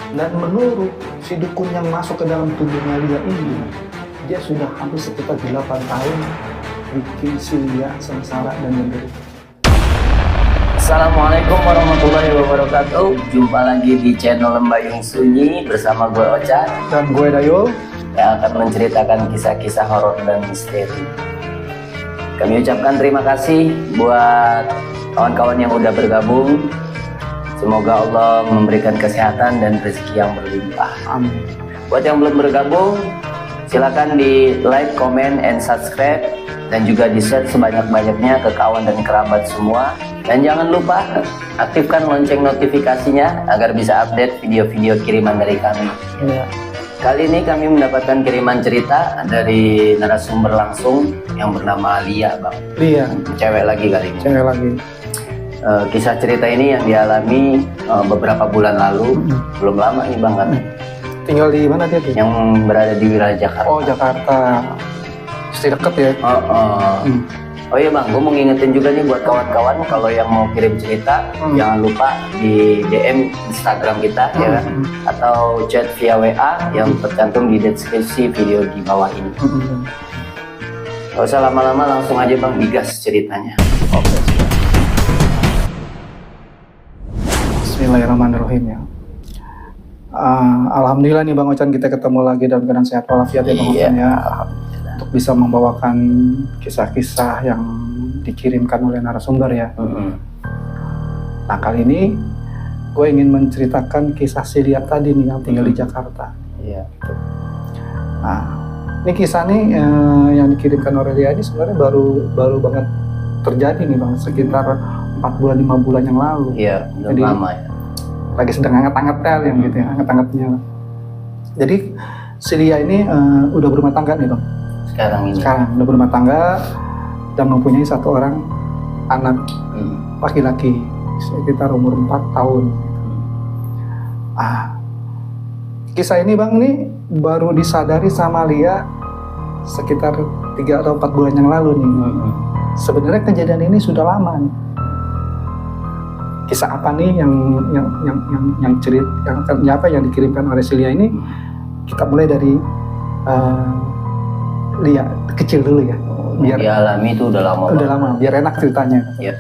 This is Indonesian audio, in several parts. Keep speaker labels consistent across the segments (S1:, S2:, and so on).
S1: Dan menurut si dukun yang masuk ke dalam tubuhnya Lia ini, dia sudah hampir sekitar 8 tahun bikin si Lia sengsara dan menderita.
S2: Assalamualaikum warahmatullahi wabarakatuh. Jumpa lagi di channel Lembayung Sunyi bersama gue Ocha
S1: Dan gue Dayul
S2: yang akan menceritakan kisah-kisah horor dan misteri. Kami ucapkan terima kasih buat kawan-kawan yang udah bergabung. Semoga Allah memberikan kesehatan dan rezeki yang berlimpah.
S1: Amin.
S2: Buat yang belum bergabung, silakan di like, comment, and subscribe, dan juga di share sebanyak-banyaknya ke kawan dan kerabat semua. Dan jangan lupa aktifkan lonceng notifikasinya agar bisa update video-video kiriman dari kami.
S1: Ya.
S2: Kali ini kami mendapatkan kiriman cerita dari narasumber langsung yang bernama Lia, Bang.
S1: Lia,
S2: Cewek lagi kali ini.
S1: cewek lagi.
S2: Kisah cerita ini yang dialami beberapa bulan lalu, belum lama nih Bang kan?
S1: Tinggal di mana dia tuh?
S2: Yang berada di wilayah Jakarta.
S1: Oh, Jakarta. Pasti deket ya?
S2: Oh iya Bang, gue mau ngingetin juga nih buat kawan-kawan kalau yang mau kirim cerita jangan lupa di DM Instagram kita ya kan? Atau chat via WA yang tercantum di deskripsi video di bawah ini. Gak usah lama-lama, langsung aja Bang digas ceritanya.
S1: Oke. Bismillahirrahmanirrahim ya. Alhamdulillah nih Bang Ochan, kita ketemu lagi dalam keadaan sehat walafiat ya Bang Ochan ya. Untuk bisa membawakan kisah-kisah yang dikirimkan oleh narasumber ya. Nah kali ini gue ingin menceritakan kisah si Lia tadi nih yang tinggal di Jakarta.
S2: Iya.
S1: Nah ini kisah nih yang dikirimkan oleh Lia ini sebenarnya baru banget terjadi nih Bang, sekitar 4 bulan 5 bulan yang lalu.
S2: Iya, belum
S1: Jadi,
S2: lama ya.
S1: Lagi sedang hangat-hangatnya yang gitu ya, hangat-hangatnya. Jadi si Lia ini udah berumah tangga nih Bang. Sekarang udah berumah tangga dan mempunyai 1 orang anak laki-laki sekitar umur 4 tahun. Kisah ini Bang nih baru disadari sama Lia sekitar 3 atau 4 bulan yang lalu nih. Sebenarnya kejadian ini sudah lama nih. Kisah apa nih yang dikirimkan oleh si Lia ini? Kita mulai dari Lia kecil dulu ya.
S2: Biar dialami itu udah lama.
S1: Udah lama, biar enak ceritanya.
S2: Iya.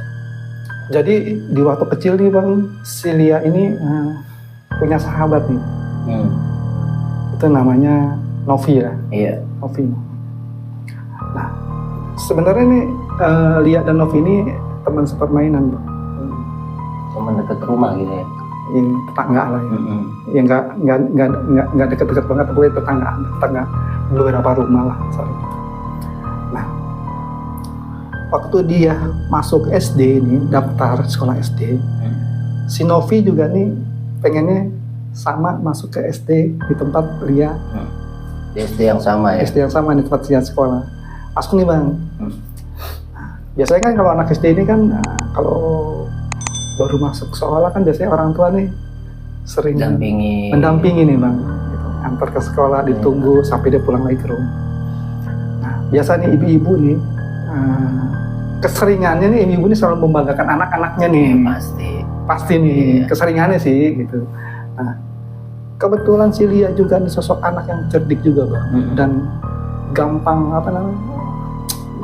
S1: Jadi di waktu kecil nih Bang, si Lia ini punya sahabat nih. Itu namanya Novi ya.
S2: Iya.
S1: Novi. Nah, sebenarnya nih Lia dan Novi ini teman sepermainan Bang.
S2: Teman dekat rumah gitu ya.
S1: Yang tetangga lah ya. Yang nggak deket-deket banget, tapi tetangga beberapa rumah lah. Sorry. Nah, waktu dia masuk SD ini, daftar sekolah SD, si Novi juga nih pengennya sama masuk ke SD di tempat Lia.
S2: Di SD yang sama ya.
S1: SD yang sama di tempat Lia sekolah. Masuk nih Bang. Biasanya kan kalau anak SD ini kan kalau baru masuk sekolah kan biasanya orang tua nih sering mendampingi nih Bang, gitu. Antar ke sekolah, ditunggu sampai dia pulang lagi ke rumah. Nah biasanya ibu-ibu nih keseringannya nih ibu-ibu nih selalu membanggakan anak-anaknya nih. Pasti nih keseringannya sih gitu. Nah kebetulan si Lia juga nih sosok anak yang cerdik juga Bang, dan gampang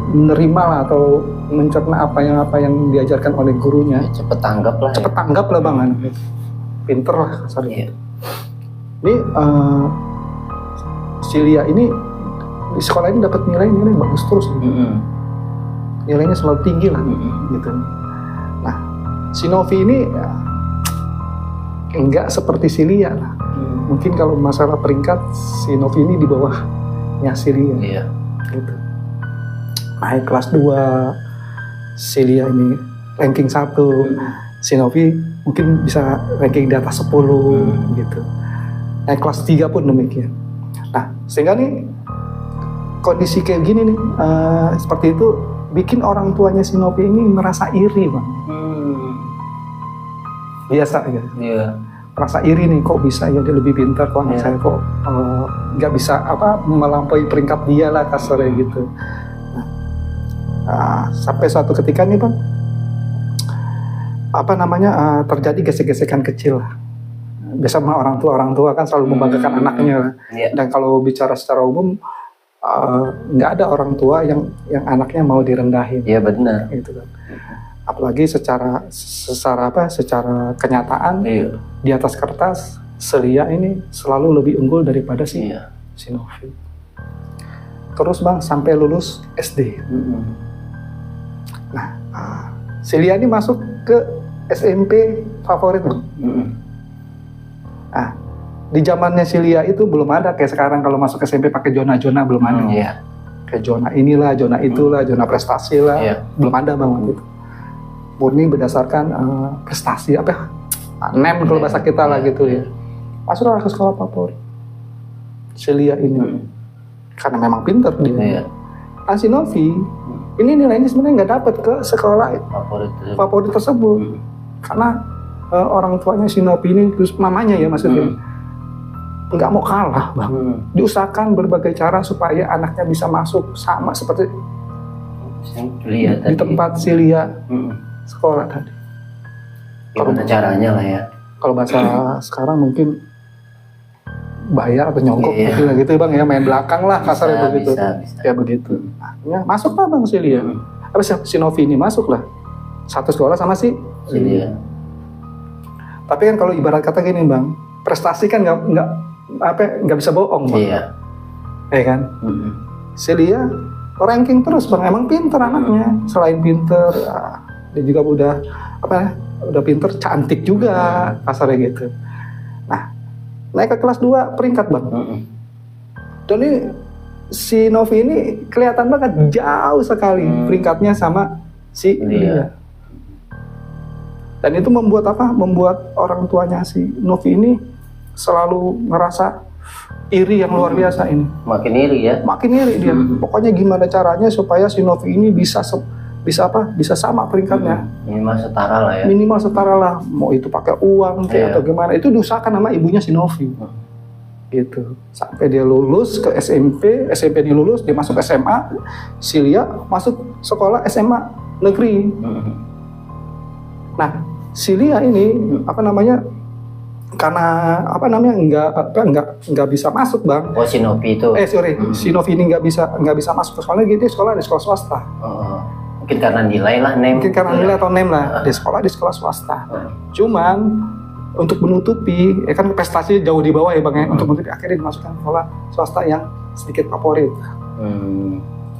S1: menerima lah atau mencerna apa yang diajarkan oleh gurunya.
S2: Cepet tanggap lah
S1: Bang, pinter lah kasarnya. Ini si Lia ini di sekolah ini dapat nilai bagus terus. Nilainya selalu tinggi lah gitu. Nah si Novi ini enggak seperti si Lia lah. Mungkin kalau masalah peringkat si Novi ini di bawahnya si Lia.
S2: Iya.
S1: Gitu. Naik kelas 2 si Lia ini ranking 1, si Novi mungkin bisa ranking di atas 10 gitu. Naik kelas 3 pun demikian. Nah sehingga nih kondisi kayak gini nih seperti itu bikin orang tuanya si Novi ini merasa iri Bang. Biasa ya. Iya. Merasa iri nih, kok bisa ya dia lebih pintar, kok anak saya kok nggak bisa melampaui peringkat dia lah kasarnya gitu. Sampai suatu ketika nih Bang, terjadi gesek-gesekan kecil lah biasa mah orang tua kan selalu membanggakan anaknya lah.
S2: Iya.
S1: Dan kalau bicara secara umum nggak ada orang tua yang anaknya mau direndahin.
S2: Iya benar.
S1: Gitu kan. Apalagi secara kenyataan
S2: Iya.
S1: di atas kertas Celia ini selalu lebih unggul daripada si
S2: Iya.
S1: Novi. Terus Bang sampai lulus SD. Nah, Celia ini masuk ke SMP favorit Bang. Nah, di zamannya Celia itu belum ada kayak sekarang kalau masuk SMP pakai zona-zona, belum ada.
S2: Iya.
S1: Kayak zona inilah, zona itulah, zona prestasi lah,
S2: Iya.
S1: belum ada Bang waktu itu. Murni berdasarkan prestasi apa ya? Nem kalau bahasa kita lah gitu ya. Masuklah ke sekolah favorit Celia ini karena memang pintar dia.
S2: Iya.
S1: Nah, si Novi ini nilainya sebenarnya nggak dapat ke sekolah favorit tersebut karena orang tuanya si Novi ini, terus mamanya ya maksudnya nggak mau kalah Bang. Diusahakan berbagai cara supaya anaknya bisa masuk sama seperti di tempat Celia sekolah tadi.
S2: Gimana caranya lah ya?
S1: Kalau bahasa sekarang mungkin bayar atau nyogok gitu ya Bang ya, main belakang lah kasarnya begitu.
S2: Bisa.
S1: Ya begitu. Akhirnya masuklah Bang Celia. Si Novi ini masuk lah. Satu sekolah sama si
S2: Celia.
S1: Tapi kan kalau ibarat kata gini Bang, prestasi kan nggak bisa bohong Bang.
S2: Iya.
S1: Ya kan? Celia ranking terus Bang, emang pinter anaknya. Selain pinter, dia juga udah pinter, cantik juga kasarnya gitu. Nah, naik ke kelas 2 peringkat Bang. Dan ini si Novi ini kelihatan banget jauh sekali peringkatnya sama si Lia. Dan itu membuat membuat orang tuanya si Novi ini selalu ngerasa iri yang luar biasa ini.
S2: Makin iri ya?
S1: Makin iri dia. Pokoknya gimana caranya supaya si Novi ini bisa sama peringkatnya.
S2: Minimal setara lah ya.
S1: Minimal setara lah. Mau itu pakai uang atau gimana. Itu diusahakan sama ibunya si Novi. Gitu. Sampai dia lulus ke SMP dia lulus, dia masuk SMA, Celia masuk sekolah SMA negeri. Nah, Celia ini karena nggak bisa masuk Bang.
S2: Oh, si Novi itu.
S1: Si Novi ini nggak bisa masuk ke sekolah gitu, dia sekolah di sekolah swasta.
S2: Mungkin karena nilai lah, nem.
S1: Mungkin karena nilai atau nem lah, di sekolah swasta. Cuman untuk menutupi, kan prestasi jauh di bawah ya Bang ya, untuk menutupi akhirnya dimasukkan sekolah swasta yang sedikit favorit.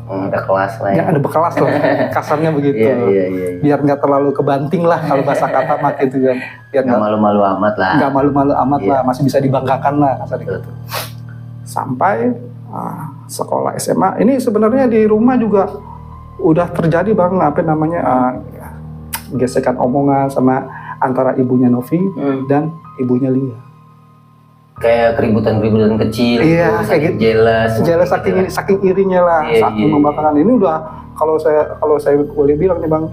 S2: Ada kelas lah ya.
S1: Ada berkelas lah, kasarnya begitu.
S2: Iya.
S1: Biar nggak terlalu kebanting lah kalau bahasa kata mak gitu kan. Biar
S2: nggak malu-malu amat lah.
S1: Nggak malu-malu amat lah, masih bisa dibanggakan lah kasarnya gitu. Sampai sekolah SMA, ini sebenarnya di rumah juga udah terjadi Bang, gesekan omongan sama antara ibunya Novi dan ibunya Lia.
S2: Kayak keributan kecil,
S1: iya, kayak gitu. Jelas saking irinya lah, saking membanggakan. Ini udah kalau saya boleh bilang nih Bang,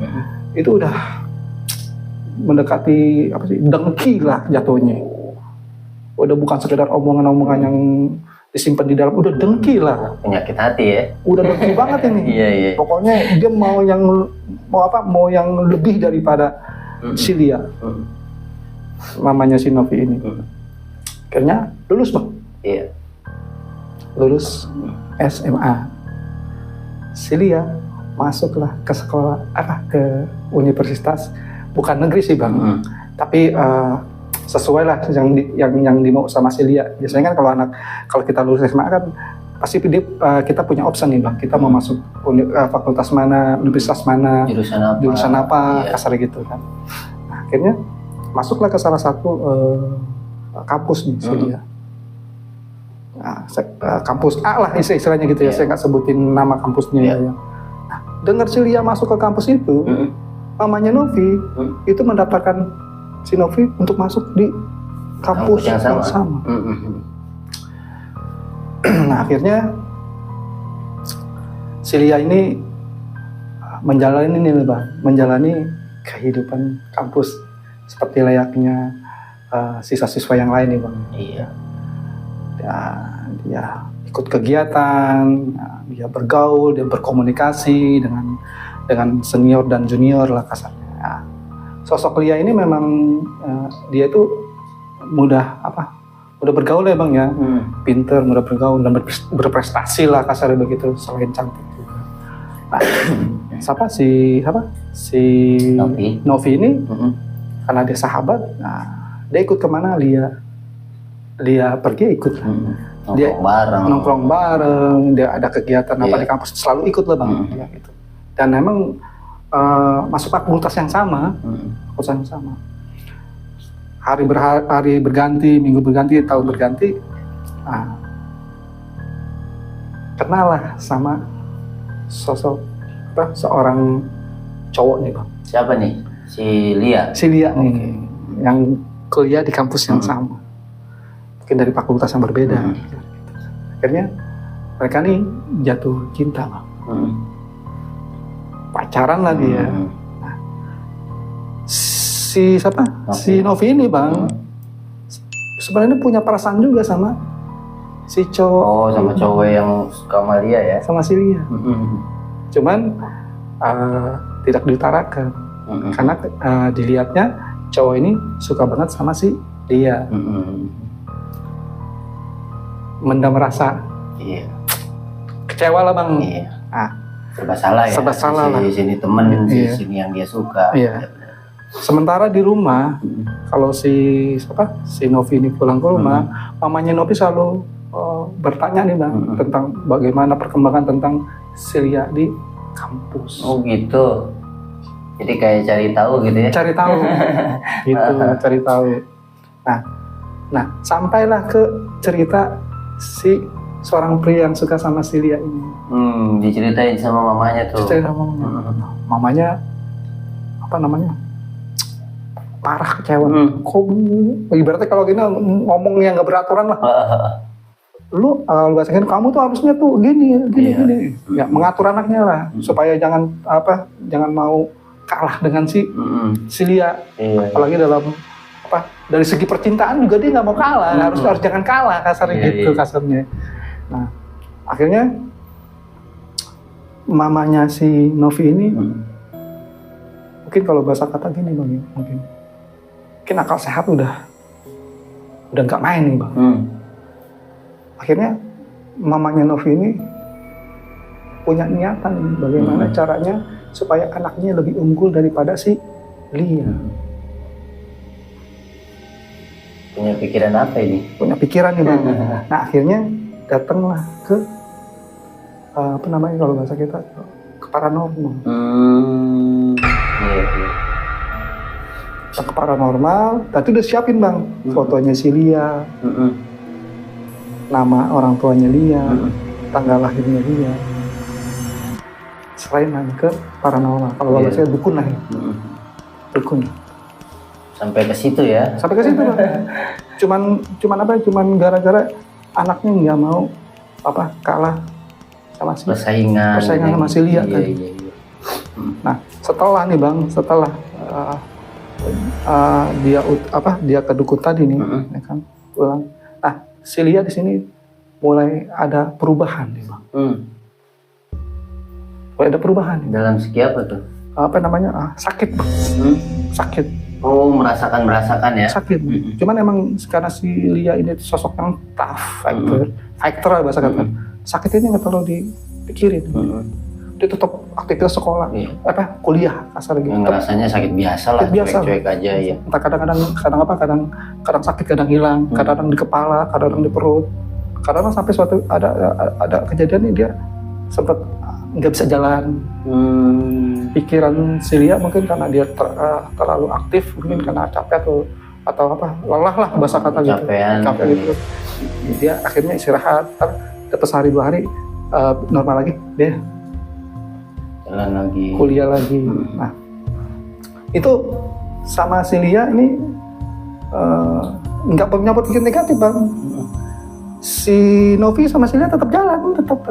S1: itu udah mendekati dengki lah jatuhnya. Udah bukan sekedar omongan-omongan yang disimpan di dalam, udah dengki lah.
S2: Penyakit hati ya.
S1: Udah dengki banget ini.
S2: Iya.
S1: Pokoknya dia mau yang lebih daripada Celia. Mamanya si Novi ini. Akhirnya lulus Bang.
S2: Iya.
S1: Lulus SMA. Celia masuklah ke sekolah ke universitas, bukan negeri sih Bang. Tapi sesuai lah yang dimau sama Celia. Biasanya kan kalau kita lulus SMA kan pasti kita punya option nih Bang. Kita mau masuk fakultas mana, universitas mana, jurusan apa, kasar gitu kan. Nah, akhirnya masuklah ke salah satu kampus nih Celia. Kampus A lah istilahnya gitu ya. Saya nggak sebutin nama kampusnya ya. Nah, dengar Celia masuk ke kampus itu, mamanya Novi itu mendaftarkan si Novi untuk masuk di kampus yang sama. Nah, akhirnya Celia ini menjalani kehidupan kampus seperti layaknya siswa-siswa yang lain nih Bang.
S2: Iya.
S1: Dia ikut kegiatan, dia bergaul, dia berkomunikasi dengan senior dan junior lah kasarnya. Sosok Lia ini memang dia itu mudah bergaul ya bang ya, pinter, mudah bergaul dan berprestasi lah kasarnya begitu, selain cantik juga. Nah, si Novi ini karena dia sahabat, nah dia ikut kemana dia pergi ikut, dia nongkrong bareng, dia ada kegiatan apa di kampus selalu ikut lah bang, ya, gitu. Dan memang masuk fakultas yang sama, hari berganti, minggu berganti, tahun berganti, kenal lah sama sosok seorang cowok nih bang.
S2: Siapa nih? Si Lia
S1: nih, yang kuliah di kampus yang sama, mungkin dari fakultas yang berbeda. Akhirnya mereka nih jatuh cinta bang, pacaran lah dia. Nah, si Novi ini bang, sebenarnya punya perasaan juga sama si cowok.
S2: Oh, sama cowok yang suka sama Lia ya?
S1: Sama si Lia. Cuman tidak diutarakan, karena dilihatnya cowok ini suka banget sama si Lia. Mendam rasa kecewa lah bang.
S2: Serba salah ya.
S1: Serba salah lah.
S2: Di sini temen, di sini yang dia suka.
S1: Sementara di rumah, kalau si Novi ini pulang ke rumah, mamanya Novi selalu bertanya nih bang, tentang bagaimana perkembangan tentang si Lia di kampus.
S2: Oh gitu. Jadi kayak cari tahu gitu ya?
S1: Cari tahu, gitu, cari tahu. Nah, sampailah ke cerita si seorang pria yang suka sama si Lia ini.
S2: Diceritain sama mamanya tuh.
S1: Diceritain sama mamanya, apa namanya? Parah kecewa. Kok ibaratnya kalau gini ngomong yang nggak beraturan lah. Lu bahasanya kamu tuh harusnya tuh gini. Ya mengatur anaknya lah supaya jangan mau kalah dengan si Lia. Apalagi dalam dari segi percintaan juga dia nggak mau kalah, harus jangan kalah kasarnya gitu kasarnya. Nah, akhirnya mamanya si Novi ini mungkin kalau bahasa kata gini bang, mungkin akal sehat udah nggak main nih bang. Akhirnya mamanya Novi ini punya niatan bagaimana caranya supaya anaknya lebih unggul daripada si Lia.
S2: Punya pikiran apa ini? Punya
S1: pikiran nih bang. Nah akhirnya datanglah ke kalau bahasa kita ke paranormal. Ke paranormal, tadi udah siapin bang fotonya si Lia, nama orang tuanya Lia, tanggal lahirnya Lia. Selain ke paranormal, kalau bahasa dukun lah ya. Dukun.
S2: Sampai ke situ ya?
S1: Sampai ke situ bang. Cuman gara-gara anaknya nggak mau kalah sama si persaingan sama si Lia kan. Nah setelah nih bang, dia ke dukun tadi nih, ya kan pulang. Nah si Lia di sini mulai ada perubahan nih bang. Mulai ada perubahan.
S2: Dalam segi apa tuh?
S1: Sakit bang. Sakit.
S2: Oh, merasakan ya?
S1: Sakit. Cuman emang karena si Lia ini sosok yang tough, fighter bahasa kata. Sakitnya nggak terlalu dipikirin. Dia tetap aktivitas sekolah, kuliah asal gitu.
S2: Ngerasanya sakit biasa lah, cuek aja ya.
S1: Entah kadang sakit, kadang hilang, kadang di kepala, kadang di perut. Kadang sampai suatu ada kejadian nih dia sempat nggak bisa jalan. Pikiran si Lia mungkin karena dia terlalu aktif, mungkin karena capek atau lelah lah bahasa kata gitu. Capek gitu. Dia akhirnya istirahat, dapat sehari 2 hari normal lagi, dia
S2: jalan lagi,
S1: kuliah lagi. Nah itu sama si Lia ini nggak punya pikir negatif bang. Si Novi sama si Lia tetap jalan, tetap.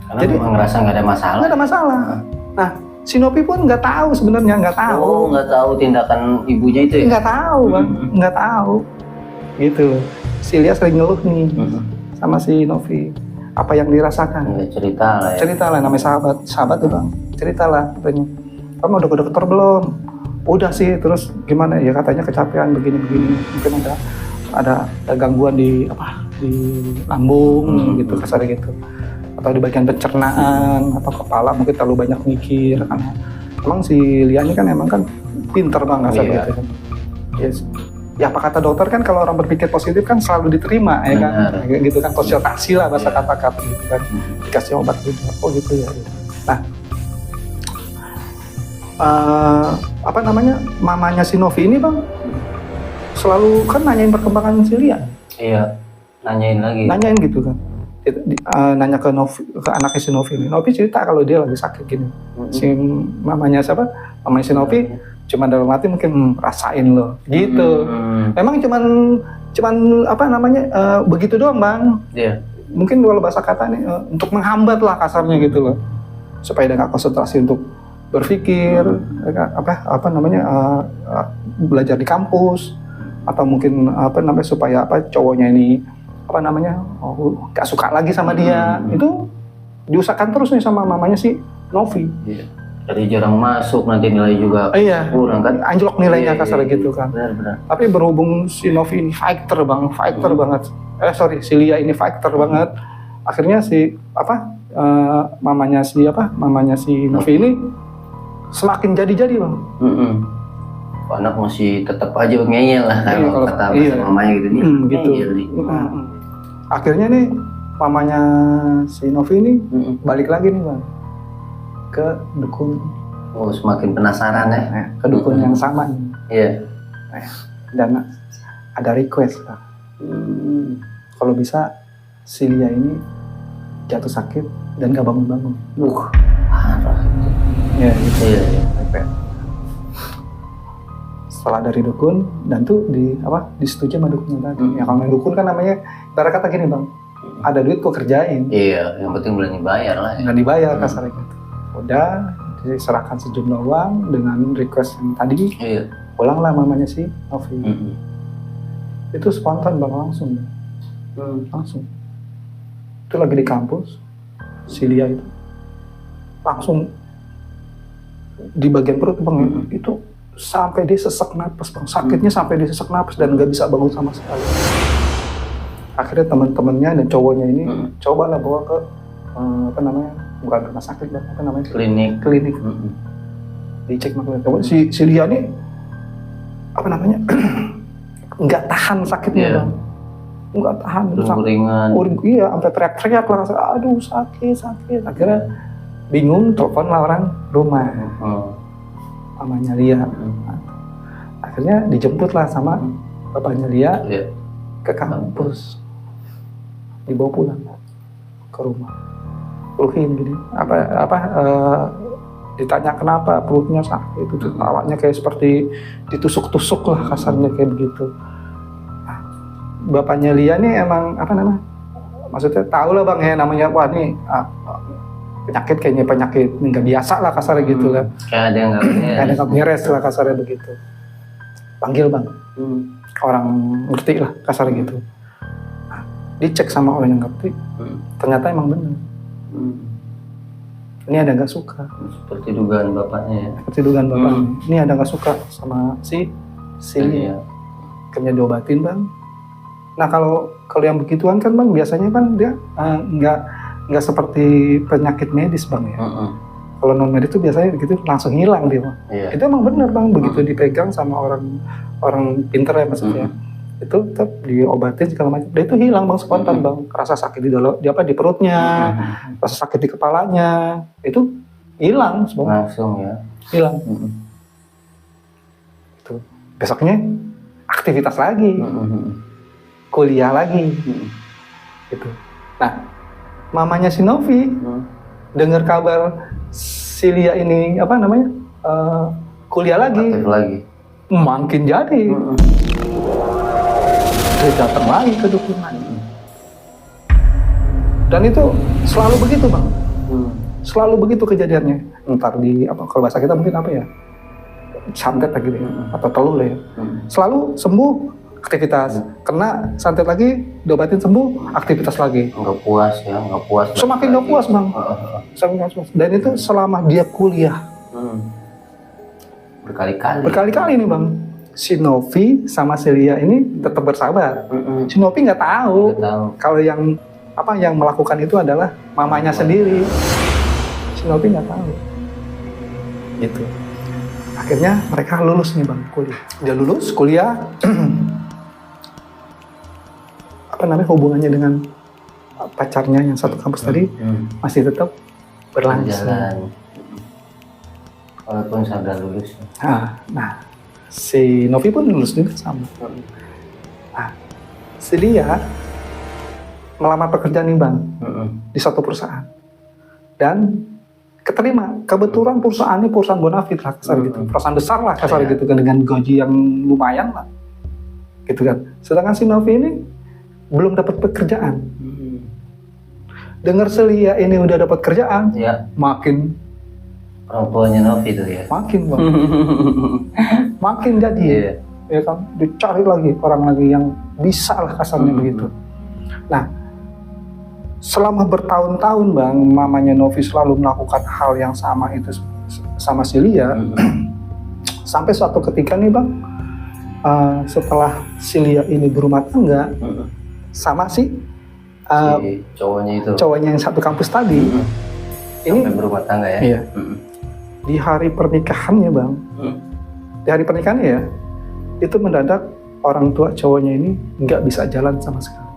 S2: Karena jadi ngerasa nggak ada masalah.
S1: Nggak ada masalah. Nah, si Novi pun nggak tahu sebenarnya, nggak tahu.
S2: Oh, nggak tahu tindakan ibunya itu ya?
S1: Nggak tahu bang, nggak tahu. Gitu. Si Lia sering ngeluh nih sama si Novi. Apa yang dirasakan?
S2: Cerita lah ya.
S1: Cerita lah, namanya sahabat tuh bang. Cerita lah katanya. Kamu udah ke dokter belum? udah sih, terus gimana ya, katanya kecapean begini-begini, mungkin ada gangguan di lambung gitu, kasarnya gitu, atau di bagian pencernaan atau kepala, mungkin terlalu banyak mikir. Karena emang si Lia ini kan emang kan pinter banget kasarnya gitu kan. Yes. Ya apa kata dokter kan, kalau orang berpikir positif kan selalu diterima ya kan, gitu kan, konsultasi lah bahasa kata-kata gitu kan, dikasih obat gitu. Oh gitu ya. Nah, apa namanya, mamanya si Novi ini bang selalu kan nanyain perkembangan si Lia.
S2: Iya,
S1: nanyain gitu kan, nanya ke Novi, ke anaknya si Novi ini. Novi cerita kalau dia lagi sakit gini. Si mamanya mamanya si Novi cuma dalam hati mungkin rasain loh gitu. Memang cuman apa namanya, begitu doang bang. Mungkin kalau bahasa kata nih, untuk menghambat lah kasarnya gitu loh, supaya dia nggak konsentrasi untuk berpikir, apa namanya, belajar di kampus, atau mungkin apa namanya, supaya cowoknya ini apa namanya, gak suka lagi sama dia. Itu diusahakan terus nih sama mamanya si Novi.
S2: Jadi jarang masuk, nanti nilai juga kurang kan,
S1: anjlok nilainya kasar gitu kan.
S2: Benar.
S1: Tapi berhubung si Novi ini fighter banget, si Lia ini fighter banget, akhirnya si mamanya si Novi ini semakin jadi bang.
S2: Anak masih tetap aja ngeyel lah, kalau kata mamanya gitu nih.
S1: Gitu. Akhirnya nih mamanya si Novi ini balik lagi nih bang ke dukun.
S2: Oh, semakin penasaran ya.
S1: Ke dukun yang sama nih.
S2: Iya.
S1: Dan ada request bang. Kalau bisa si Lia ini jatuh sakit dan gak bangun-bangun. Ya gitu. Iya. Setelah dari dukun, dan tuh disetujui sama dukun tadi. Ya kalau dukun kan namanya, ibarat kata gini bang, ada duit kok kerjain.
S2: Iya, yang penting berani bayar lah.
S1: Nggak dibayar kasarnya gitu. Udah diserahkan sejumlah uang dengan request yang tadi. Pulanglah mamanya si Novi. Itu spontan bang, langsung. Itu lagi di kampus, si Lia itu langsung di bagian perut bang, itu sampai dia sesak napas bang, sakitnya sampai dia sesak napas dan nggak bisa bangun sama sekali. Akhirnya teman-temannya dan cowoknya ini cobalah bawa ke bukan rumah sakit bang, klinik. Dicek makanya si Lia ini nggak tahan sakitnya bang, nggak tahan, iya sampai teriak-teriak lah, aduh sakit. Akhirnya bingung, telepon lah orang rumah, mamanya Lia. Akhirnya dijemput lah sama bapaknya Lia ke kampus, dibawa pulang ke rumah. Peluhin gini, ditanya kenapa perutnya sakit, itu awalnya kayak seperti ditusuk-tusuk lah kasarnya kayak begitu. Nah, bapaknya Lia nih emang maksudnya tahu lah bang ya, namanya wah nih penyakit nggak biasa lah kasarnya gitu lah.
S2: Kayak ada yang
S1: nggak beres lah kasarnya begitu. Panggil bang, orang ngerti lah kasarnya gitu. Nah, dicek sama orang yang ngerti, ternyata emang benar. Ini ada nggak suka.
S2: Seperti dugaan bapaknya ya.
S1: Ini ada nggak suka sama si Lia. Akhirnya diobatin bang. Nah kalau yang begituan kan bang, biasanya kan dia nggak seperti penyakit medis bang ya. Kalau non medis itu biasanya begitu langsung hilang dia bang. Itu emang benar bang, begitu dipegang sama orang pinter ya maksudnya. Itu tetap diobatin segala macam, dia itu hilang bang, spontan bang. Rasa sakit di perutnya, rasa sakit di kepalanya, itu hilang semua.
S2: Langsung ya.
S1: Hilang. Itu besoknya aktivitas lagi, kuliah lagi, gitu. Nah, mamanya si Novi dengar kabar si Lia ini kuliah lagi, makin jadi. Dia datang lagi ke dukun lagi. Dan itu selalu begitu bang, selalu begitu kejadiannya. Ntar kalau bahasa kita mungkin santet lagi deh, atau telur ya. Selalu sembuh, aktivitas, kena santet lagi, diobatin sembuh, aktivitas lagi.
S2: Nggak puas.
S1: Semakin nggak puas, Bang. Dan itu selama dia kuliah.
S2: Berkali-kali
S1: nih bang, si Novi sama Celia ini tetap bersahabat. Si Novi nggak tahu kalau yang melakukan itu adalah mamanya sendiri. Si Novi nggak tahu. Gitu. Akhirnya mereka lulus nih bang, kuliah. Dia lulus kuliah. Hubungannya dengan pacarnya yang satu kampus tadi masih tetap berlangsung.
S2: Walaupun sudah lulus.
S1: Nah, si Novi pun lulus juga sama. Nah, si Lia melamar pekerjaan nih bang di satu perusahaan dan keterima. Kebetulan perusahaan ini perusahaan bonafit lah kasar gitu, perusahaan besar lah kasar gitu kan, dengan gaji yang lumayan lah, gitu kan. Sedangkan si Novi ini belum dapat pekerjaan. Dengar si Lia ini udah dapat kerjaan, makin
S2: orang tuanya Novi itu ya.
S1: Makin bang, makin jadi, ya kan, dicari lagi orang lagi yang bisa lah kasarnya begitu. Nah, selama bertahun-tahun bang, mamanya Novi selalu melakukan hal yang sama itu sama si Lia. Sampai suatu ketika nih bang, setelah si Lia ini berumah tangga sama si cowoknya yang satu kampus tadi, ini
S2: berumah tangga ya.
S1: Iya. Di hari pernikahannya bang, di hari pernikahannya ya, itu mendadak orang tua cowoknya ini nggak bisa jalan sama sekali.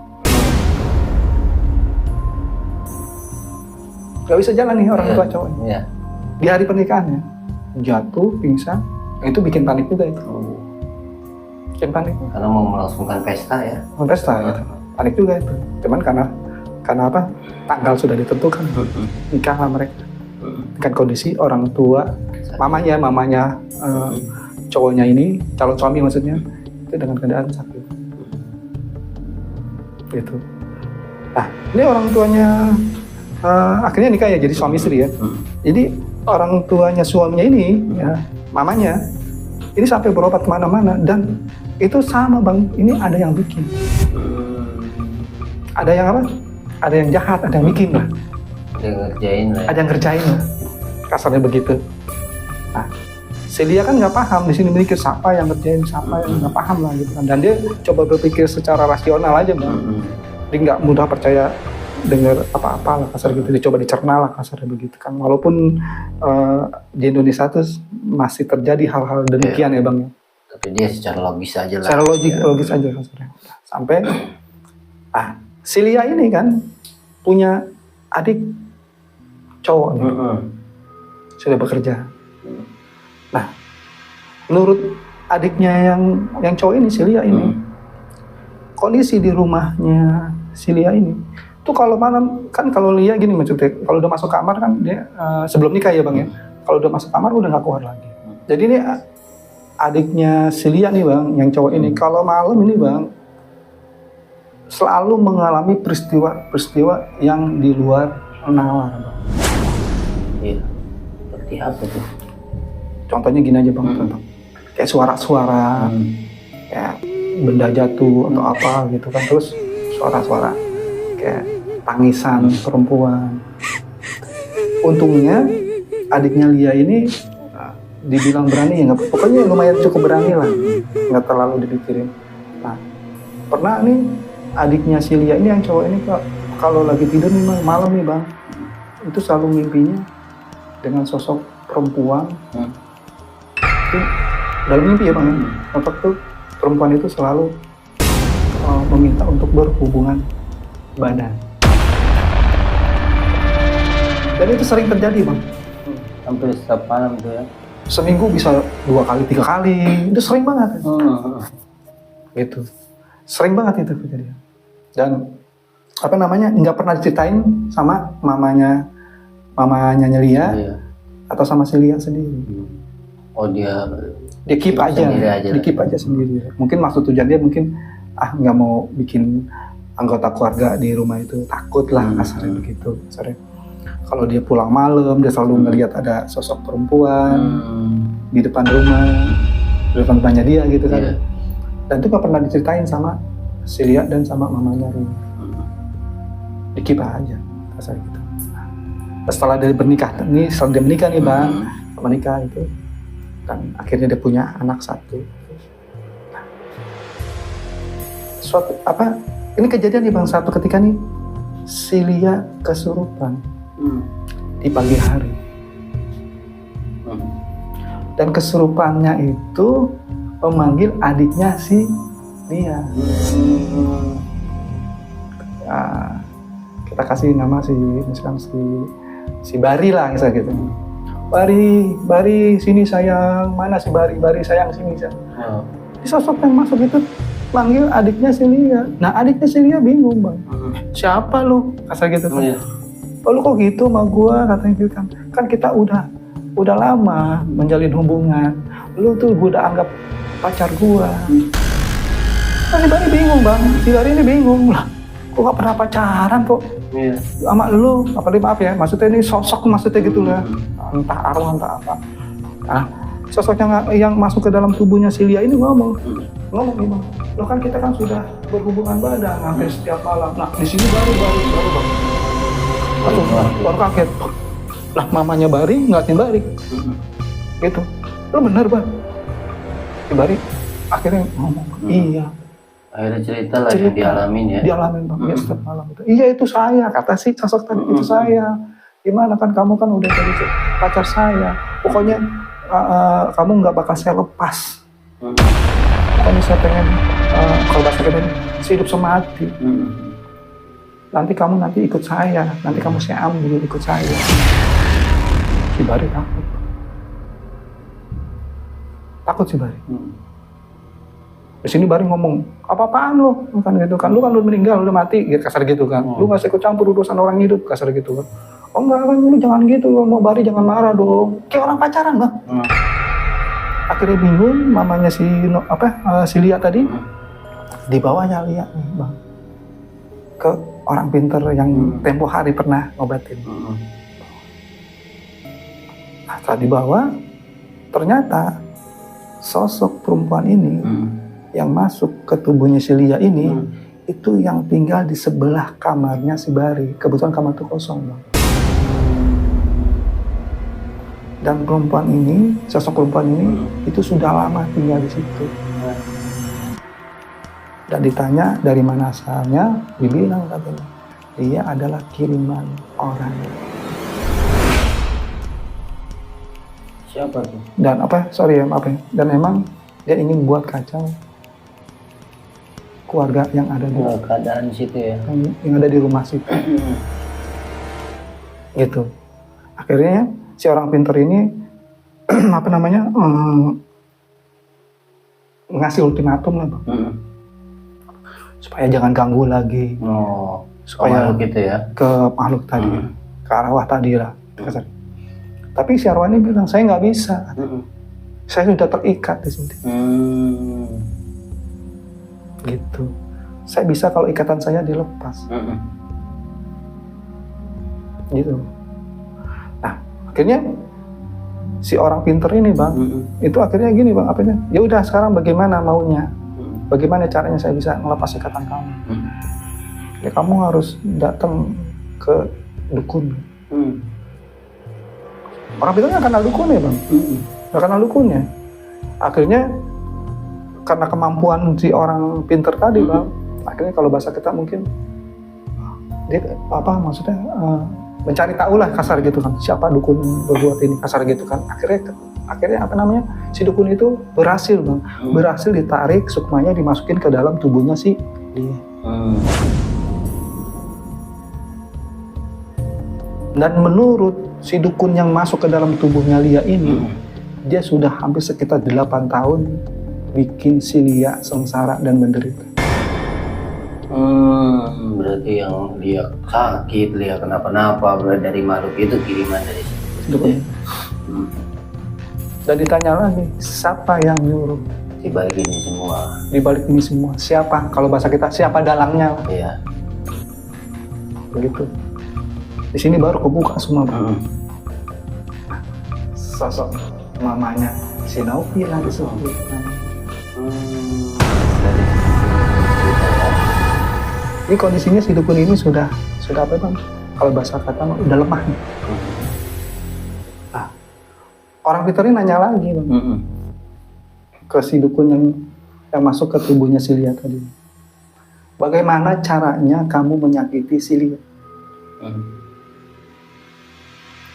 S1: Nggak bisa jalan nih orang tua cowoknya. Di hari pernikahannya jatuh pingsan, itu bikin panik juga itu. Bikin panik.
S2: Karena mau melangsungkan pesta ya.
S1: Pesta gitu. Panik juga itu. Cuman karena apa? Tanggal sudah ditentukan. Nikah lah mereka. Dengan kondisi orang tua mamanya cowoknya ini, calon suami maksudnya, itu dengan keadaan sakit gitu. Nah, ini orang tuanya akhirnya nikah ya, jadi suami istri ya. Jadi orang tuanya suaminya ini ya, mamanya ini sampai berobat kemana-mana, dan itu sama bang, ini ada yang bikin, ada yang apa? Ada yang jahat, ada yang bikin lah. Ada yang ngerjain lah, kasarnya begitu. Nah, Celia kan nggak paham di sini, mikir siapa yang ngerjain, siapa yang nggak paham lah gitu kan. Dan dia coba berpikir secara rasional aja bang. Dia nggak mudah percaya dengar apa-apa lah kasar gitu. Dia coba dicerna lah kasarnya begitu kan. Walaupun di Indonesia tuh masih terjadi hal-hal demikian ya bang.
S2: Tapi dia secara logis aja lah.
S1: Secara logis aja kasarnya. Sampai Celia ini kan punya adik cowok nih, sudah bekerja. Nah, menurut adiknya yang cowok ini, Celia ini, kondisi di rumahnya Celia ini, tuh kalau malam kan, kalau Lia gini maksudnya, kalau udah masuk kamar kan dia sebelum nikah ya bang ya, kalau udah masuk kamar udah nggak keluar lagi. Jadi ini adiknya Celia nih bang, yang cowok ini, kalau malam ini bang selalu mengalami peristiwa yang di luar nalar bang.
S2: Iya. Seperti apa tuh?
S1: Contohnya gini aja bang, kayak suara-suara, kayak benda jatuh atau apa gitu kan, terus suara-suara kayak tangisan perempuan. Untungnya adiknya Lia ini dibilang berani ya, pokoknya lumayan cukup berani lah, nggak terlalu dipikirin. Nah, pernah nih adiknya si Lia ini yang cowok ini kalau lagi tidur nih malam nih bang, itu selalu mimpinya dengan sosok perempuan. Itu dalam mimpi ya bang, otak tuh perempuan itu selalu meminta untuk berhubungan badan. Dan itu sering terjadi bang.
S2: Hampir setiap malam tuh ya.
S1: Seminggu bisa 2 kali, 3 kali, itu sering banget. Gitu, sering banget itu kejadian. Dan nggak pernah diceritain sama mamanya Lia atau sama si Lia sendiri.
S2: Oh dia
S1: keep aja sendiri. Mungkin maksud tujuan dia mungkin nggak mau bikin anggota keluarga di rumah itu takut lah, kasarnya begitu. Kalau dia pulang malam dia selalu ngelihat ada sosok perempuan di depan rumahnya dia gitu kan. Dan itu nggak pernah diceritain sama si Lia dan sama mamanya Ria. Dikip aja kasar gitu. Setelah dia menikah nih bang, menikah itu Dan akhirnya dia punya anak satu. Ini kejadian nih Bang, satu ketika nih si Lia kesurupan di pagi hari. Dan kesurupannya itu memanggil adiknya si Lia. Nah, kita kasih nama misalkan si Bari lah misalnya gitu. Bari sini sayang, mana si Bari sayang sini sayang. Di sosok yang masuk itu panggil adiknya si Lia. Nah adiknya si Lia bingung Bang. Siapa lu? Kasar gitu kan. Oh, lu kok gitu sama gua, katanya gitu kan. Kan kita udah lama menjalin hubungan. Lu tuh gua udah anggap pacar gua. Nah, si Bari bingung Bang. Si Bari ini bingung lah. Gua gak pernah pacaran kok. Sama lu, apalagi maaf ya. Maksudnya ini sosok maksudnya gitu lah. Entah arwah entah apa. Nah, sosok yang masuk ke dalam tubuhnya si Lia ini ngomong gimana? Lo kan kita kan sudah berhubungan badan hampir setiap malam. Nah di sini baru Bang. Baru kaget. Lah mamanya Bari ngatin Bari. Gitu. Lo bener Bang? Si Bari akhirnya ngomong. Iya.
S2: Akhirnya cerita lah yang dialamin ya.
S1: Dialamin Bang. Ya setiap malam itu. Iya itu saya, kata si sosok tadi itu saya. Gimana kan kamu kan udah jadi pacar saya. Pokoknya kamu nggak bakal saya lepas. Pokoknya saya pengen kalau bahasa kita hidup semati. Nanti kamu ikut saya, nanti kamu saya ambil ikut saya. Si Bari takut si Bari. Di sini Bari ngomong, apa-apaan lo? Kan gitu kan, lu kan udah meninggal, udah mati, gitu, kasar gitu kan. Lu nggak usah ikut campur urusan orang hidup, kasar gitu kan. Oh enggak kan, lu jangan gitu, mau Bari jangan marah dong. Kayak orang pacaran Bang. Akhirnya bingung, mamanya si Lia tadi dibawanya Lia nih Bang ke orang pinter yang tempo hari pernah ngobatin. Nah, setelah dibawa, ternyata sosok perempuan ini yang masuk ke tubuhnya si Lia ini itu yang tinggal di sebelah kamarnya si Bari. Kebetulan kamar itu kosong Bang. Dan sosok perempuan ini itu sudah lama tinggal di situ. Dan ditanya dari mana asalnya, dibilang katanya dia adalah kiriman orang.
S2: Siapa tuh?
S1: Dan dan emang dia ingin buat kacau keluarga yang ada di
S2: keadaan situ ya.
S1: Yang ada di rumah situ. Gitu. Akhirnya si orang pinter ini ngasih ultimatum lah Bang. Supaya jangan ganggu lagi. Supaya
S2: makhluk gitu ya.
S1: Ke makhluk tadi, ke arwah tadi lah. Tapi si arwah ini bilang saya nggak bisa. Saya sudah terikat di sini. Gitu. Saya bisa kalau ikatan saya dilepas. Gitu. Akhirnya si orang pinter ini Bang, itu akhirnya gini Bang, ya udah sekarang bagaimana maunya, bagaimana caranya saya bisa melepas ikatan kamu? Ya kamu harus datang ke dukun. Orang pinternya kenal dukun ya Bang, nggak kenal dukunnya. Akhirnya karena kemampuan si orang pinter tadi Bang, akhirnya kalau bahasa kita mungkin dia maksudnya mencari tahu lah kasar gitu kan, siapa dukun berbuat ini kasar gitu kan. Akhirnya si dukun itu berhasil Bang, berhasil ditarik sukmanya dimasukin ke dalam tubuhnya si dia. Dan menurut si dukun yang masuk ke dalam tubuhnya Lia ini, dia sudah hampir sekitar 8 tahun bikin si Lia sengsara dan menderita.
S2: Berarti yang dia sakit, dia kenapa-napa, berarti dari makhluk itu kiriman dari situ.
S1: Dan ditanya lagi, siapa yang nyuruh?
S2: Di balik ini semua.
S1: Di balik ini semua, siapa? Kalau bahasa kita, siapa dalangnya?
S2: Iya.
S1: Begitu. Di sini baru kebuka semua Bang. Sosok mamanya si Novi lah disebut. Ini kondisinya si dukun ini sudah apa Bang? Kalau bahasa kata udah lemah nih. Nah, Orang pintar ini nanya lagi bang, ke si dukun yang masuk ke tubuhnya si Lia tadi. Bagaimana caranya kamu menyakiti si Lia?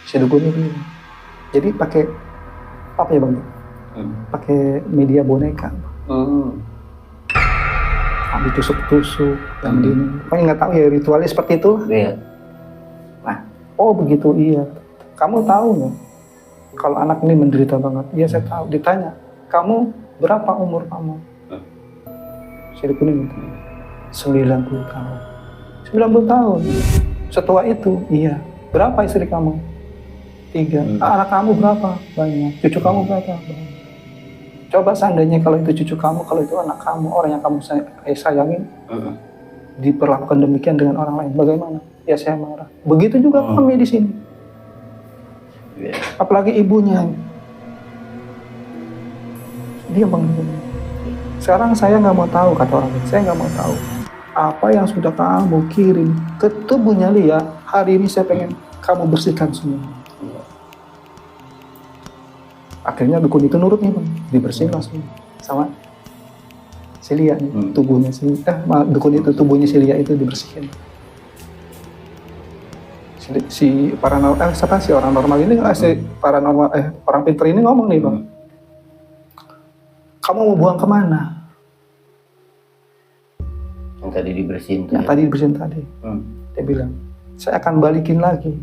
S1: Si dukun ini. Jadi pakai apa ya bang? Pakai media boneka. Ditusuk-tusuk, yang ini. Pokoknya nggak tahu ya ritualnya seperti itu.
S2: Iya.
S1: Nah, oh begitu iya. Kamu tahu nggak? Kalau anak ini menderita banget. Iya saya tahu. Ditanya, kamu berapa umur kamu? Si dukun ini 90 tahun. 90 tahun. Setua itu, iya. Berapa istri kamu? 3. Anak kamu berapa? Banyak. Cucu kamu berapa? Banyak. Coba seandainya kalau itu cucu kamu, kalau itu anak kamu, orang yang kamu sayangin, diperlakukan demikian dengan orang lain, bagaimana? Ya saya marah. Begitu juga kami di sini. Apalagi ibunya. Dia bang. Sekarang saya nggak mau tahu, kata orang lain. Saya nggak mau tahu apa yang sudah kamu kirim ke tubuhnya Lia. Hari ini saya pengen kamu bersihkan semua. Akhirnya dukun itu nurut nih bang, dibersihin langsung sama si Lia nih, tubuhnya si dukun itu tubuhnya si Lia itu dibersihin. Si paranormal, siapa sih orang normal ini, si paranormal, orang pintar ini ngomong nih bang, kamu mau buang kemana?
S2: Yang tadi dibersihin.
S1: Yang tadi dibersihin tadi. Dia bilang, saya akan balikin lagi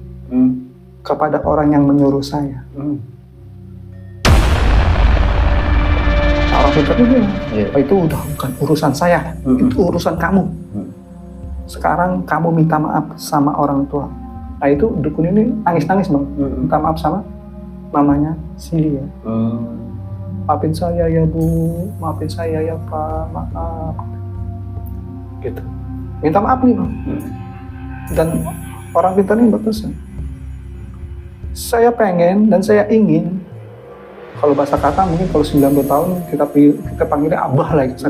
S1: kepada orang yang menyuruh saya. Orang pintar itu itu udah bukan urusan saya, itu urusan kamu. Sekarang kamu minta maaf sama orang tua. Nah itu dukun ini nangis-nangis bang, minta maaf sama mamanya si Lia. Maafin saya ya bu, maafin saya ya pak, maaf. Gitu, minta maaf nih bang. Dan orang pintar ini berpesan, saya pengen dan saya ingin. Kalau bahasa kata mungkin kalau 90 tahun kita panggilnya abah lah gitu.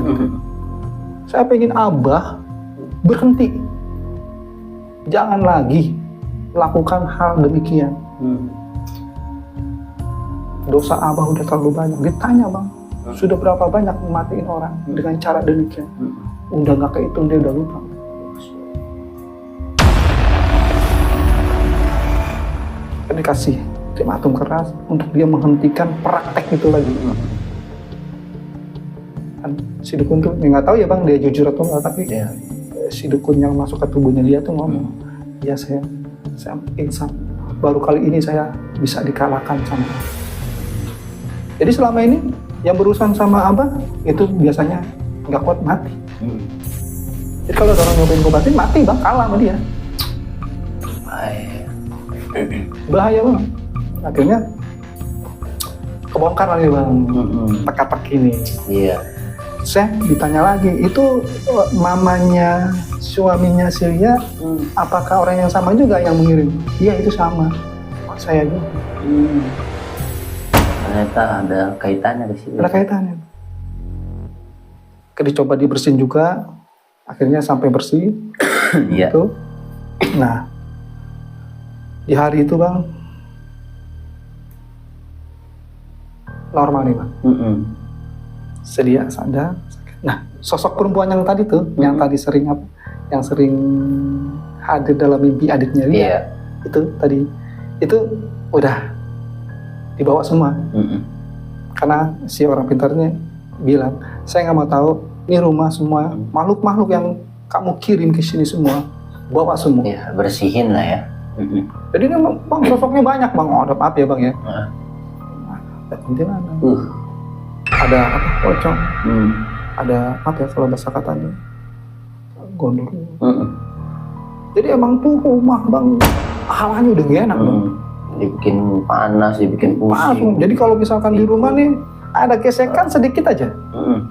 S1: Saya pengen abah berhenti. Jangan lagi lakukan hal demikian. Dosa abah udah terlalu banyak. Ditanya bang, sudah berapa banyak mematiin orang dengan cara demikian? Udah gak kehitung, dia udah lupa. Kan dikasih ultimatum keras untuk dia menghentikan praktek itu lagi. Kan si dukun tuh nggak tahu ya bang dia jujur atau nggak, tapi si dukun yang masuk ke tubuhnya dia tuh ngomong, ya saya insaf, baru kali ini saya bisa dikalahkan sama. Jadi selama ini yang berurusan sama abah itu biasanya nggak kuat mati. Jadi kalau ada orang nyobain ngobatin mati bang, kalah sama dia. Bahaya bang. Akhirnya kebongkar lagi bang, teka-teki ini.
S2: Iya.
S1: Saya ditanya lagi, itu mamanya suaminya si Lia, apakah orang yang sama juga yang mengirim? Iya itu sama, saya juga.
S2: Ternyata ada kaitannya di sini.
S1: Ada kaitannya. Dicoba dibersihin juga, akhirnya sampai bersih.
S2: Iya.
S1: Gitu. Nah, di hari itu bang, normal nih bang. Sedia sadar. Nah, sosok perempuan yang tadi tuh, yang tadi sering yang sering hadir dalam mimpi adiknya dia, itu tadi, itu udah dibawa semua. Karena si orang pintarnya bilang, saya nggak mau tahu, ini rumah semua makhluk-makhluk yang kamu kirim ke sini semua, bawa semua.
S2: Iya, bersihin lah ya.
S1: Jadi ini bang sosoknya banyak bang, ada maaf ya bang ya. Ada apa pocong, ada apa ya kalau bahasa katanya gondor. Jadi emang tuh rumah bang halanya udah gak enak bang.
S2: Bikin panas, bikin pusing.
S1: Jadi kalau misalkan di rumah nih ada gesekan sedikit aja,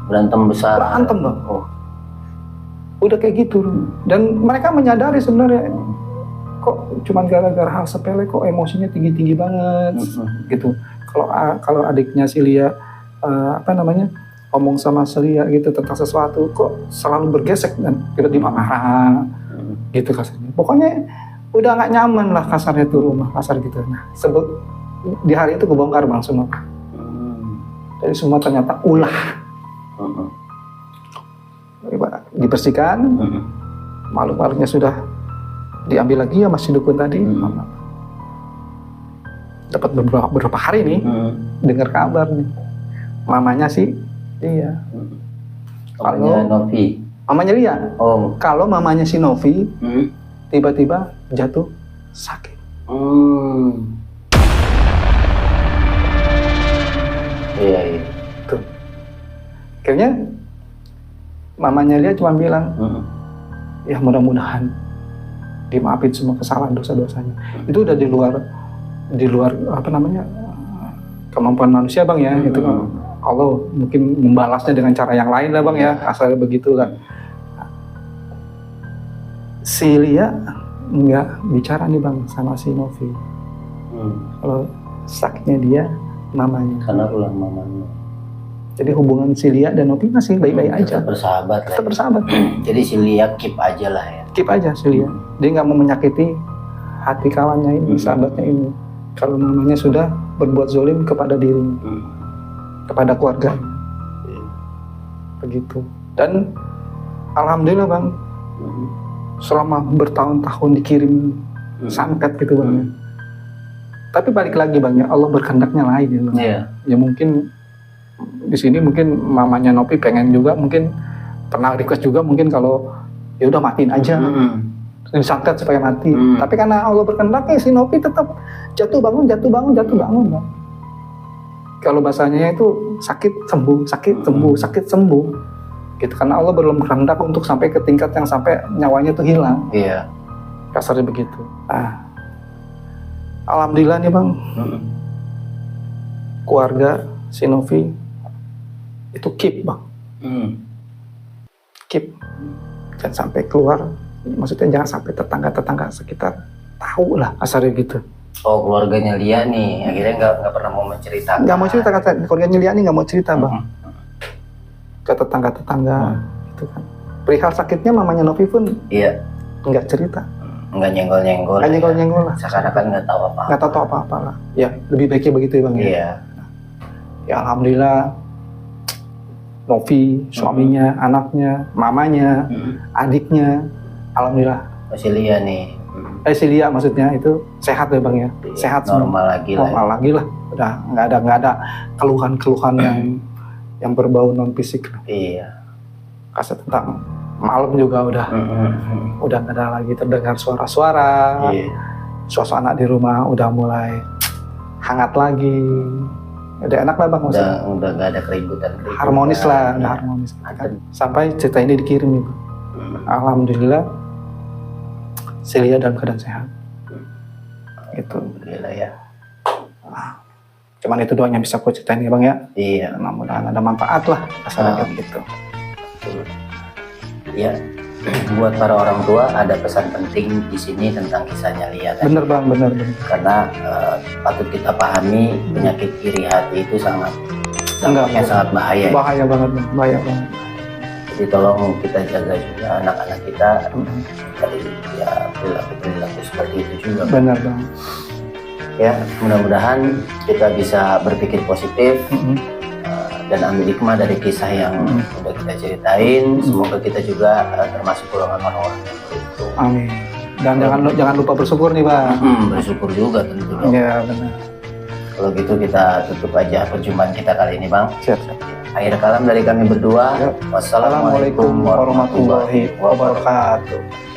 S2: berantem besar.
S1: Berantem bang. Udah kayak gitu. Dan mereka menyadari sebenarnya kok cuman gara-gara hal sepele kok emosinya tinggi-tinggi banget gitu. Kalau adiknya si Lia ngomong sama si Lia gitu tentang sesuatu kok selalu bergesek dan tiba-tiba marah gitu kasarnya. Pokoknya udah nggak nyaman lah kasarnya tuh rumah kasar gitu. Nah di hari itu kebongkar bang semua. Jadi semua ternyata ulah. Dibersihkan, makhluk-makhluknya sudah diambil lagi ya masih dukun tadi. Dapat beberapa hari nih, dengar kabar nih, mamanya sih dia.
S2: Mamanya Novi.
S1: Mamanya Lia.
S2: Oh.
S1: Kalau mamanya si Novi tiba-tiba jatuh sakit.
S2: Iya.
S1: Tuh. Akhirnya mamanya Lia cuma bilang, ya mudah-mudahan dimaafin semua kesalahan dosa-dosanya. Itu udah di luar apa namanya kemampuan manusia bang ya. Itu Allah mungkin membalasnya dengan cara yang lain lah bang ya, asal begitulah. Si Lia nggak bicara nih bang sama si Novi. Kalau sakitnya dia mamanya.
S2: Karena ulang mamanya.
S1: Jadi hubungan si Lia dan Novi masih baik-baik aja.
S2: Tetap bersahabat.
S1: Tetap bersahabat.
S2: Jadi si Lia keep aja lah ya.
S1: Keep aja si Lia. Dia nggak mau menyakiti hati kawannya ini, sahabatnya ini. Kalau mamanya sudah berbuat zolim kepada dirinya, kepada keluarga. Begitu. Dan alhamdulillah bang, selama bertahun-tahun dikirim santet gitu bang. Tapi balik lagi bang ya, Allah berkehendaknya lain ya bang. Ya mungkin di sini mungkin mamanya Novi pengen juga, mungkin pernah request juga mungkin kalau ya udah matiin aja, disantet supaya mati. Tapi karena Allah berkehendak ya si Novi tetap jatuh bangun bang. Kalau bahasanya itu sakit sembuh, sakit sembuh. Gitu, karena Allah belum berkehendak untuk sampai ke tingkat yang sampai nyawanya itu hilang.
S2: Iya.
S1: Kasarnya begitu. Alhamdulillah nih bang, keluarga si Novi itu keep bang, keep, jangan sampai keluar. Maksudnya jangan sampai tetangga sekitar tahu lah, kasarnya gitu.
S2: Oh, keluarganya Lia nih akhirnya nggak pernah mau menceritakan.
S1: Nggak mau cerita, kata keluarganya Lia nih nggak mau cerita bang. Ke tetangga gitu kan. Perihal sakitnya mamanya Novi pun nggak cerita.
S2: Nggak nyenggol-nyenggol.
S1: Nggak nyenggol-nyenggol lah.
S2: Seakan-akan nggak tahu apa.
S1: Nggak tahu apa-apa lah. Ya lebih baiknya begitu ya bang.
S2: Iya.
S1: Ya alhamdulillah Novi, suaminya, anaknya, mamanya, adiknya, alhamdulillah.
S2: Masih Lia nih.
S1: Si Lia maksudnya itu sehat ya bang ya. Sehat
S2: normal
S1: semua. Normal lagi lah. Udah nggak ada keluhan-keluhan yang berbau non fisik.
S2: Iya.
S1: Kasih tentang malam juga udah nggak ada lagi terdengar suara-suara. Suasana di rumah udah mulai hangat lagi. Udah enak lah bang maksudnya.
S2: Udah nggak ada keributan.
S1: Harmonis lah, udah harmonis. Sampai cerita ini dikirim nih bang. Alhamdulillah Celia dalam keadaan sehat. Itu.
S2: Alhamdulillah ya.
S1: Cuman itu doang yang bisa aku ceritain ya bang ya.
S2: Iya.
S1: Mudah-mudahan ada manfaat lah masalah gitu.
S2: Ya, buat para orang tua ada pesan penting di sini tentang kisahnya Lia.
S1: Bener bang, bener.
S2: Karena patut kita pahami penyakit iri hati itu sangat bahaya.
S1: Bahaya banget.
S2: Jadi tolong kita jaga juga anak-anak kita dari perilaku seperti itu juga.
S1: Benar bang.
S2: Ya, mudah-mudahan kita bisa berpikir positif. Dan ambil hikmah dari kisah yang udah kita ceritain. Semoga kita juga termasuk golongan orang-orang yang itu.
S1: Amin. Dan jangan lupa bersyukur nih bang.
S2: Bersyukur juga tentu.
S1: Iya benar.
S2: Kalau gitu kita tutup aja perjumpaan kita kali ini bang.
S1: Siap.
S2: Akhir kalam dari kami berdua. Wassalamualaikum warahmatullahi wabarakatuh.